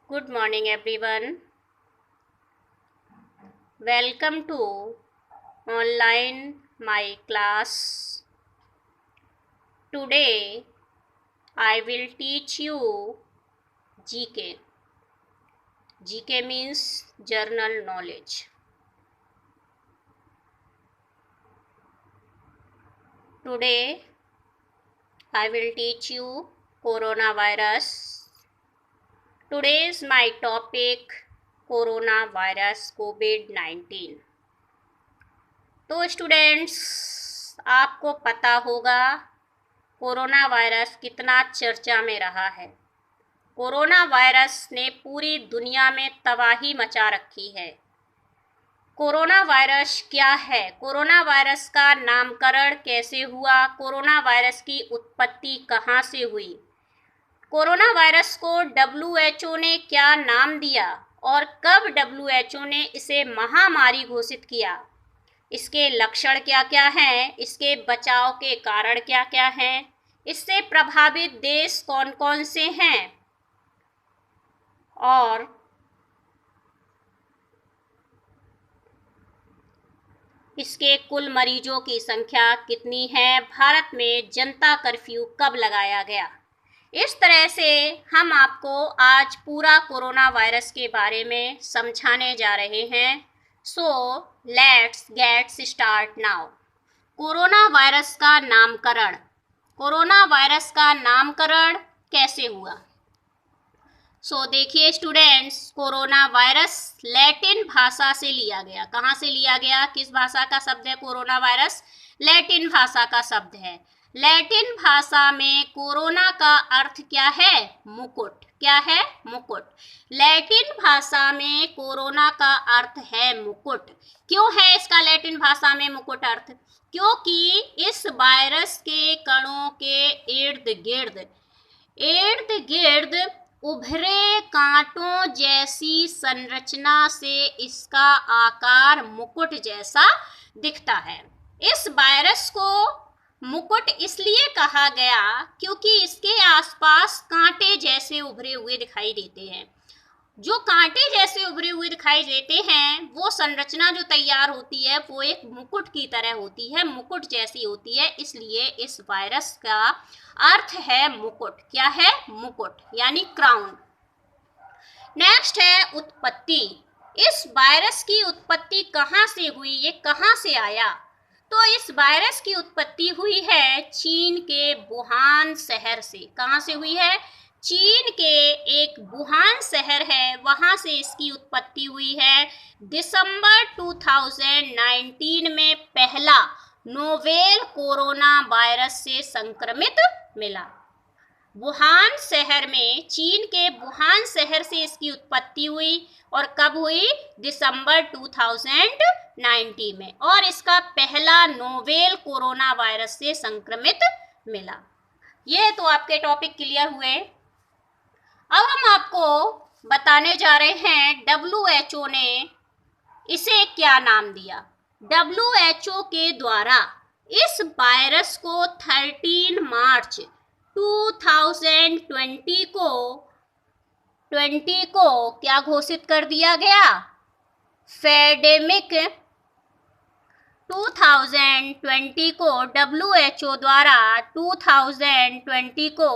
Good morning, everyone. Welcome to online my class. Today, I will teach you GK. GK means general knowledge. Today, I will teach you coronavirus. Today's my topic coronavirus COVID-19. तो students, आपको पता होगा corona virus कितना चर्चा में रहा है। Corona virus ने पूरी दुनिया में तबाही मचा रखी है। कोरोना वायरस क्या है? कोरोना वायरस का नामकरण कैसे हुआ? कोरोना वायरस की उत्पत्ति कहाँ से हुई? कोरोना वायरस को WHO ने क्या नाम दिया और कब WHO ने इसे महामारी घोषित किया? इसके लक्षण क्या क्या हैं? इसके बचाव के कारण क्या क्या हैं? इससे प्रभावित देश कौन कौन से हैं? और इसके कुल मरीजों की संख्या कितनी है? भारत में जनता कर्फ्यू कब लगाया गया? इस तरह से हम आपको आज पूरा कोरोना वायरस के बारे में समझाने जा रहे हैं। So let's get start now. Corona virus का नामकरण। कोरोना वायरस का नामकरण कैसे हुआ? देखिए स्टूडेंट्स, कोरोना वायरस लैटिन भाषा से लिया गया। कहाँ से लिया गया? किस भाषा का शब्द है कोरोना वायरस? लैटिन भाषा का शब्द है। लैटिन भाषा में कोरोना का अर्थ क्या है? मुकुट। क्या है? मुकुट। लैटिन भाषा में कोरोना का अर्थ है मुकुट। क्यों है इसका लैटिन भाषा में मुकुट अर्थ? क्योंकि इस वायरस के कणों के इर्द गिर्द उभरे कांटों जैसी संरचना से इसका आकार मुकुट जैसा दिखता है। इस वायरस को मुकुट इसलिए कहा गया क्योंकि इसके आसपास कांटे जैसे उभरे हुए दिखाई देते हैं। जो कांटे जैसे उभरे हुए दिखाई देते हैं, वो संरचना जो तैयार होती है वो एक मुकुट की तरह होती है, मुकुट जैसी होती है। इसलिए इस वायरस का अर्थ है मुकुट। क्या है? मुकुट यानी क्राउन। नेक्स्ट है उत्पत्ति। इस वायरस की उत्पत्ति कहाँ से हुई? ये कहाँ से आया? तो इस वायरस की उत्पत्ति हुई है चीन के वुहान शहर से। कहाँ से हुई है? चीन के एक वुहान शहर है, वहां से इसकी उत्पत्ति हुई है। दिसंबर 2019 में पहला नोवेल कोरोना वायरस से संक्रमित मिला। वुहान शहर में, चीन के वुहान शहर से इसकी उत्पत्ति हुई। और कब हुई? दिसंबर 2019 में। और इसका पहला नोवेल कोरोना वायरस से संक्रमित मिला। ये तो आपके टॉपिक क्लियर हुए। अब हम आपको बताने जा रहे हैं WHO ने इसे क्या नाम दिया। WHO के द्वारा इस वायरस को 13 मार्च 2020 को क्या घोषित कर दिया गया? पैंडेमिक 2020 को WHO द्वारा 2020 को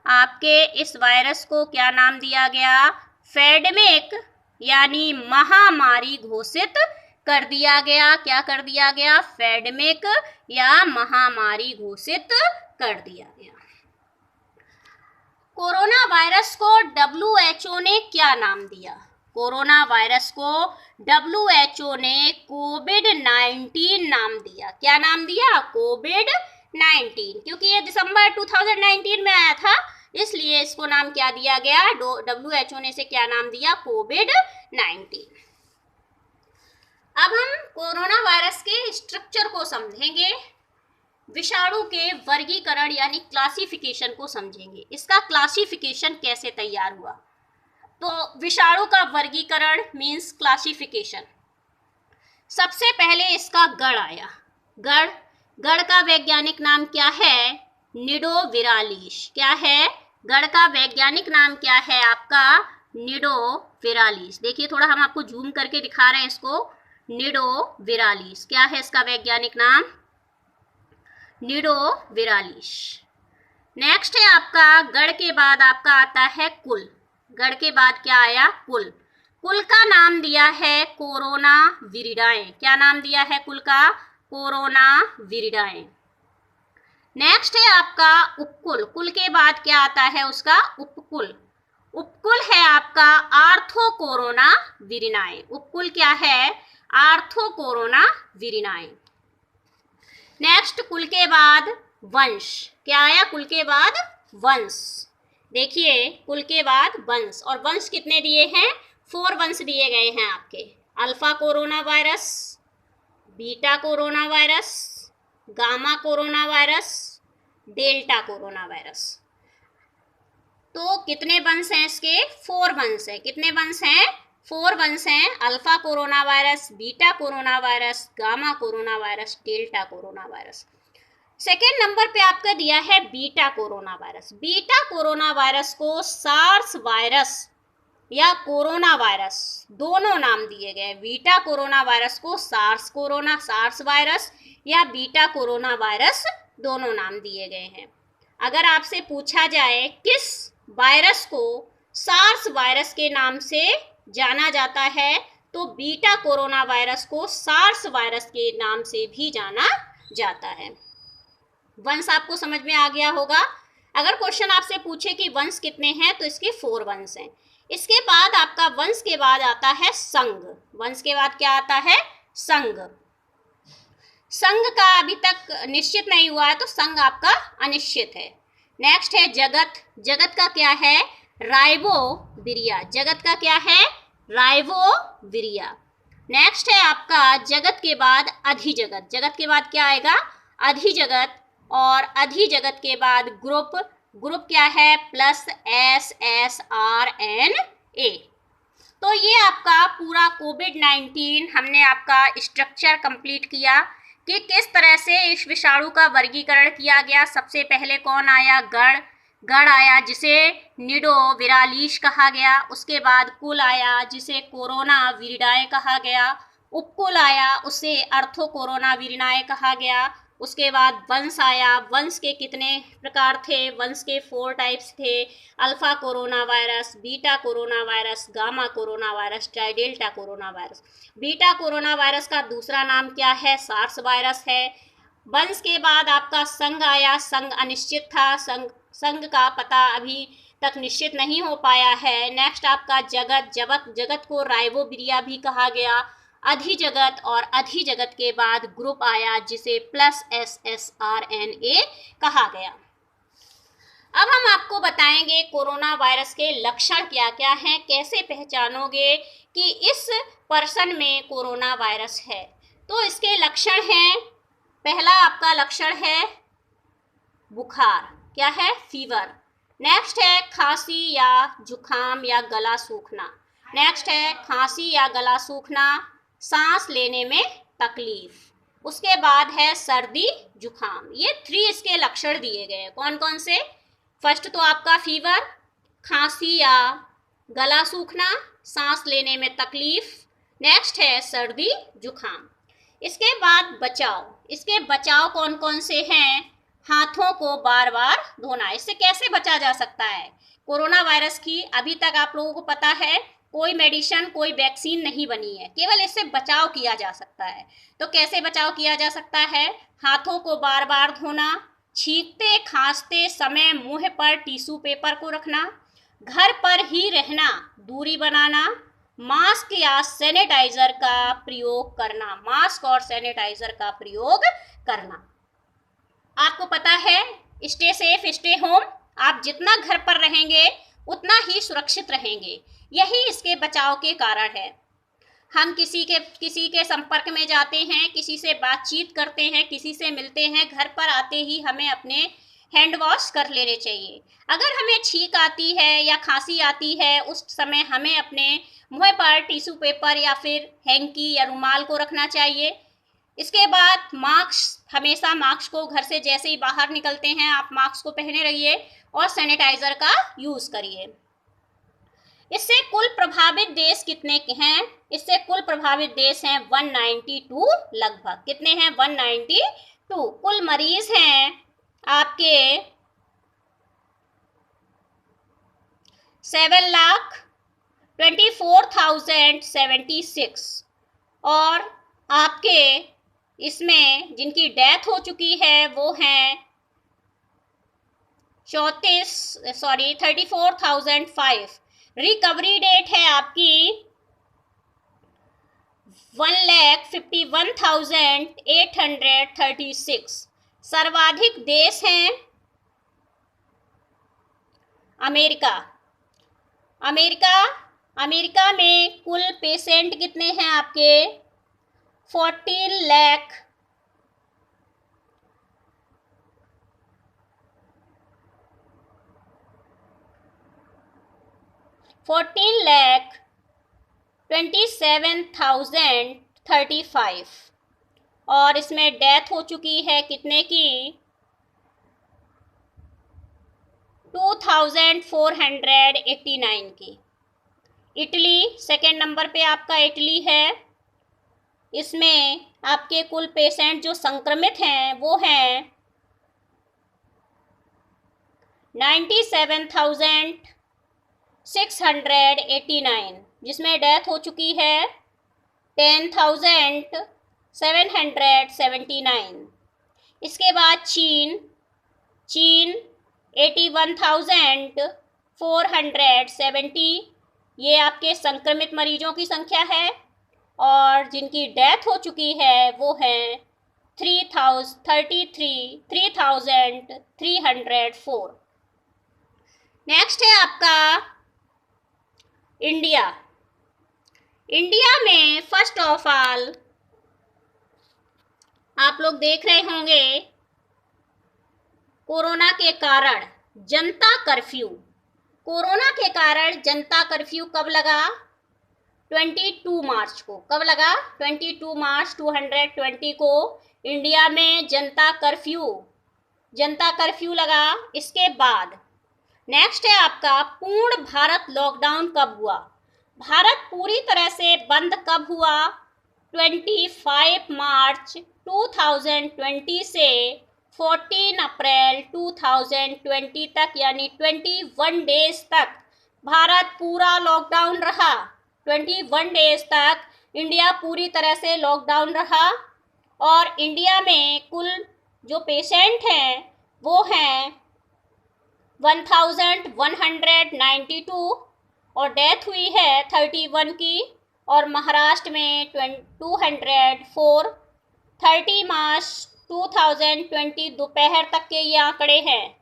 आपके इस वायरस को क्या नाम दिया गया? पैंडेमिक यानी महामारी घोषित कर दिया गया। क्या कर दिया गया? पैंडेमिक या महामारी घोषित कर दिया गया। कोरोना वायरस को WHO ने क्या नाम दिया? कोरोना वायरस को WHO ने कोविड-19 नाम दिया। क्या नाम दिया? कोविड-19। क्योंकि ये दिसंबर 2019 में आया था, इसलिए इसको नाम क्या दिया गया? WHO ने इसे क्या नाम दिया? कोविड-19। अब हम कोरोना वायरस के स्ट्रक्चर को समझेंगे, विषाणु के वर्गीकरण यानी क्लासिफिकेशन को समझेंगे। इसका क्लासिफिकेशन कैसे तैयार हुआ? तो विषाणु का वर्गीकरण मीन्स क्लासिफिकेशन। सबसे पहले इसका गण आया। गण का वैज्ञानिक नाम क्या है? निडोविरालिस। क्या है? गण का वैज्ञानिक नाम क्या है आपका? निडोविरालिस। देखिए थोड़ा हम आपको जूम करके दिखा रहे हैं इसको। निडोविरालिस क्या है इसका वैज्ञानिक नाम? निडोविरालिस। नेक्स्ट है आपका गण के बाद आपका आता है कुल। गण के बाद क्या आया? कुल। कुल का नाम दिया है कोरोना विरिडाए। क्या नाम दिया है कुल का? कोरोना विरिडाए। नेक्स्ट है आपका उपकुल। कुल के बाद क्या आता है उसका? उपकुल। उपकुल है आपका आर्थोकोरोना विरिनाए। उपकुल क्या है? आर्थोकोरोना विरिनाए। नेक्स्ट कुल के बाद वंश। क्या आया कुल के बाद? वंश। देखिए कुल के बाद वंश, और वंश कितने दिए हैं? 4 वंश दिए गए हैं आपके। Alpha corona virus, beta corona virus, gamma corona virus, delta corona virus. तो कितने वंश हैं इसके? 4 वंश हैं। कितने वंश हैं? 4 वंश हैं। Alpha corona virus, beta corona virus, gamma corona virus, delta corona virus. Second number पे आपका दिया है beta corona virus. Beta corona virus को सार्स वायरस या कोरोना वायरस दोनों नाम दिए गए। बीटा कोरोना वायरस को सार्स वायरस या बीटा कोरोना वायरस दोनों नाम दिए गए हैं। अगर आपसे पूछा जाए किस वायरस को सार्स वायरस के नाम से जाना जाता है, तो बीटा कोरोना वायरस को सार्स वायरस के नाम से भी जाना जाता है। वंश आपको समझ में आ गया होगा। अगर क्वेश्चन आपसे पूछे कि वंश कितने हैं, तो इसके 4 वंश हैं। इसके बाद आपका वंश के बाद आता है संघ। वंश के बाद क्या आता है? संघ। संघ का अभी तक निश्चित नहीं हुआ है, तो संघ आपका अनिश्चित है। नेक्स्ट है जगत। जगत का क्या है? राइबोविरिया। जगत का क्या है? राइबोविरिया। नेक्स्ट है आपका जगत के बाद अधिजगत। जगत के बाद क्या आएगा? अधिजगत। और अधिजगत के बाद ग्रुप। ग्रुप क्या है? +SSRNA। तो ये आपका पूरा कोविड-19 हमने आपका स्ट्रक्चर कंप्लीट किया कि किस तरह से इस विषाणु का वर्गीकरण किया गया। सबसे पहले कौन आया? गण। गण आया जिसे निडोविरालिस कहा गया। उसके बाद कुल आया जिसे कोरोना विरिडाए कहा गया। उपकुल आया उसे अर्थो कोरोना विरिनाए कहा गया। उसके बाद वंश आया। वंश के कितने प्रकार थे? वंश के 4 टाइप्स थे। Alpha corona virus, beta corona virus, gamma corona virus, delta corona virus. Beta corona virus का दूसरा नाम क्या है? सार्स वायरस है। वंश के बाद आपका संघ आया। संघ अनिश्चित था। संघ का पता अभी तक निश्चित नहीं हो पाया है। नेक्स्ट आपका जगत। जगत को राइबोविरिया भी कहा गया। अधिजगत, और अधिजगत के बाद ग्रुप आया जिसे +SSRNA कहा गया। अब हम आपको बताएंगे कोरोना वायरस के लक्षण क्या क्या हैं, कैसे पहचानोगे कि इस पर्सन में कोरोना वायरस है। तो इसके लक्षण हैं, पहला आपका लक्षण है बुखार। क्या है? फीवर। नेक्स्ट है खांसी या जुखाम या गला सूखना। नेक्स्ट है खांसी या गला सूखना, सांस लेने में तकलीफ। उसके बाद है सर्दी जुखाम। ये 3 इसके लक्षण दिए गए हैं। कौन कौन से? फर्स्ट तो आपका फीवर, खांसी या गला सूखना, सांस लेने में तकलीफ। नेक्स्ट है सर्दी जुखाम। इसके बाद बचाव। इसके बचाव कौन कौन से हैं? हाथों को बार बार धोना। इससे कैसे बचा जा सकता है? कोरोना वायरस की अभी तक आप लोगों को पता है कोई मेडिसिन, कोई वैक्सीन नहीं बनी है, केवल इससे बचाव किया जा सकता है। तो कैसे बचाव किया जा सकता है? हाथों को बार बार धोना, छींकते खांसते समय मुंह पर टिश्यू पेपर को रखना, घर पर ही रहना, दूरी बनाना, मास्क या सैनिटाइजर का प्रयोग करना। मास्क और सैनिटाइजर का प्रयोग करना। आपको पता है स्टे सेफ स्टे होम। आप जितना घर पर रहेंगे उतना ही सुरक्षित रहेंगे। यही इसके बचाव के कारण है। हम किसी के संपर्क में जाते हैं, किसी से बातचीत करते हैं, किसी से मिलते हैं, घर पर आते ही हमें अपने हैंड वॉश कर लेने चाहिए। अगर हमें छींक आती है या खांसी आती है, उस समय हमें अपने मुंह पर टिश्यू पेपर या फिर हैंकी या रुमाल को रखना चाहिए। इसके बाद मास्क, हमेशा मास्क को घर से जैसे ही बाहर निकलते हैं आप मास्क को पहने रहिए और सैनिटाइजर का यूज करिए। इससे कुल प्रभावित देश कितने के हैं? इससे कुल प्रभावित देश हैं 192 लगभग। कितने हैं? 192। कुल मरीज हैं आपके 7,24,076 और आपके इसमें जिनकी डेथ हो चुकी है वो हैं 34,005। रिकवरी रेट है आपकी 1,51,836। सर्वाधिक देश हैं अमेरिका। अमेरिका में कुल पेशेंट कितने हैं आपके? 14 लाख 27,035 और इसमें डेथ हो चुकी है कितने की? 2,489 की। इटली सेकेंड नंबर पे आपका इटली है। इसमें आपके कुल पेशेंट जो संक्रमित हैं वो हैं 97,689, जिसमें डेथ हो चुकी है 10,779। इसके बाद चीन 81,470, ये आपके संक्रमित मरीजों की संख्या है और जिनकी डेथ हो चुकी है वो हैं 3,304। नेक्स्ट है आपका इंडिया। इंडिया में फर्स्ट ऑफ ऑल आप लोग देख रहे होंगे कोरोना के कारण जनता कर्फ्यू। कोरोना के कारण जनता कर्फ्यू कब लगा? 22 मार्च को। कब लगा? 22 मार्च 2020 को इंडिया में जनता कर्फ्यू लगा। इसके बाद नेक्स्ट है आपका पूर्ण भारत लॉकडाउन कब हुआ? भारत पूरी तरह से बंद कब हुआ? 25 मार्च 2020 से 14 अप्रैल 2020 तक, यानी 21 डेज तक भारत पूरा लॉकडाउन रहा। 21 डेज तक इंडिया पूरी तरह से लॉकडाउन रहा और इंडिया में कुल जो पेशेंट हैं वो हैं 1,192 और डेथ हुई है 31 की। और महाराष्ट्र में 204। 30 मार्च 2020 दोपहर तक के ये आंकड़े हैं।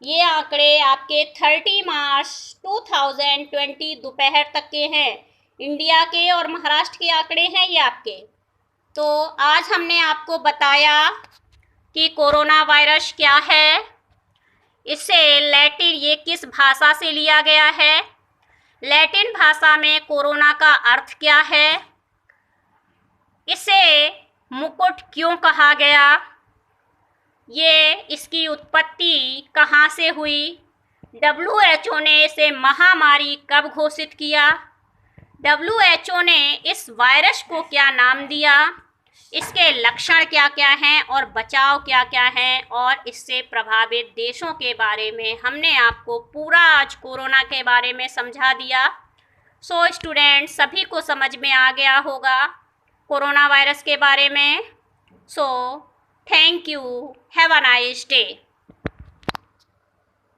ये आंकड़े आपके 30 मार्च 2020 दोपहर तक के हैं। इंडिया के और महाराष्ट्र के आंकड़े हैं ये आपके। तो आज हमने आपको बताया कि कोरोना वायरस क्या है, इसे लैटिन, ये किस भाषा से लिया गया है, लैटिन भाषा में कोरोना का अर्थ क्या है, इसे मुकुट क्यों कहा गया, ये इसकी उत्पत्ति कहाँ से हुई, WHO ने इसे महामारी कब घोषित किया, WHO ने इस वायरस को क्या नाम दिया, इसके लक्षण क्या क्या हैं और बचाव क्या क्या हैं, और इससे प्रभावित देशों के बारे में हमने आपको पूरा आज कोरोना के बारे में समझा दिया। सो स्टूडेंट सभी को समझ में आ गया होगा कोरोना वायरस के बारे में। So thank you, have a nice day.